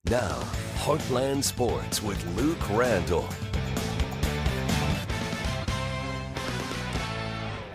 Now, Heartland Sports with Luke Randall.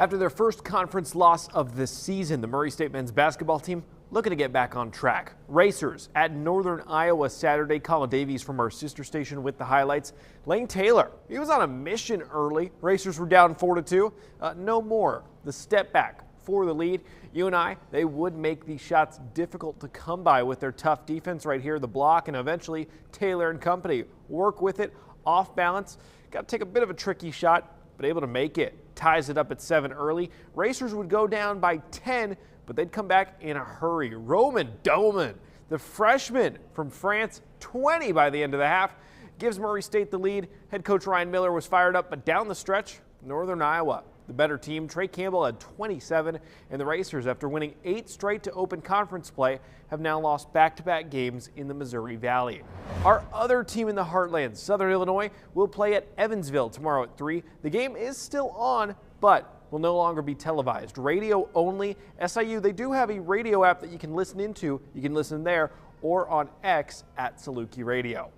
After their first conference loss of the season, the Murray State men's basketball team looking to get back on track. Racers at Northern Iowa Saturday. Colin Davies from our sister station with the highlights. Lane Taylor, he was on a mission early. Racers were down 4-2. No more. The step back for the lead. UNI, they would make these shots difficult to come by with their tough defense right here, the block, and eventually Taylor and company work with it off balance. Got to take a bit of a tricky shot, but able to make it. Ties it up at 7 early. Racers would go down by 10, but they'd come back in a hurry. Roman Doman, the freshman from France, 20 by the end of the half, gives Murray State the lead. Head coach Ryan Miller was fired up, but down the stretch, Northern Iowa, the better team. Trey Campbell had 27, and the Racers, after winning 8 straight to open conference play, have now lost back-to-back games in the Missouri Valley. Our other team in the Heartland, Southern Illinois, will play at Evansville tomorrow at 3. The game is still on, but will no longer be televised. Radio only. SIU, they do have a radio app that you can listen into. You can listen there or on X at Saluki Radio.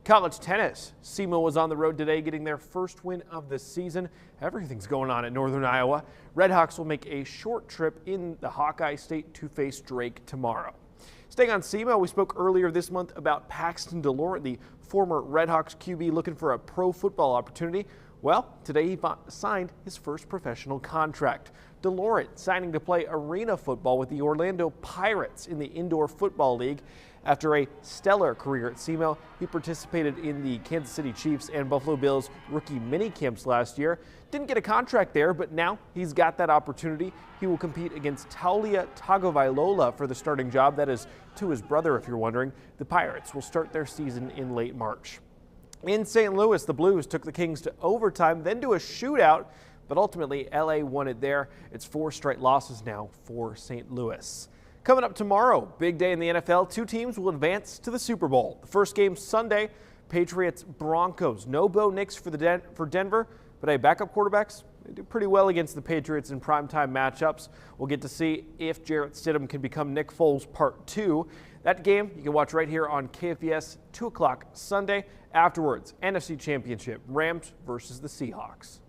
College tennis. SEMO was on the road today getting their first win of the season. Everything's going on at Northern Iowa. Redhawks will make a short trip in the Hawkeye State to face Drake tomorrow. Staying on SEMO, we spoke earlier this month about Paxton DeLaurent, the former Redhawks QB looking for a pro football opportunity. Well, today he signed his first professional contract. DeLaurent signing to play arena football with the Orlando Pirates in the Indoor Football League. After a stellar career at SEMO, he participated in the Kansas City Chiefs and Buffalo Bills rookie mini camps last year. Didn't get a contract there, but now he's got that opportunity. He will compete against Taulia Tagovailoa for the starting job. That is to his brother, if you're wondering. The Pirates will start their season in late March. In St. Louis, the Blues took the Kings to overtime, then to a shootout, but ultimately LA won it there. It's 4 straight losses now for St. Louis. Coming up tomorrow, big day in the NFL. 2 teams will advance to the Super Bowl. The first game Sunday, Patriots-Broncos. No Bo Nix for Denver, but hey, backup quarterbacks, they do pretty well against the Patriots in primetime matchups. We'll get to see if Jarrett Stidham can become Nick Foles Part 2. That game you can watch right here on KFVS, 2 o'clock Sunday. Afterwards, NFC Championship, Rams versus the Seahawks.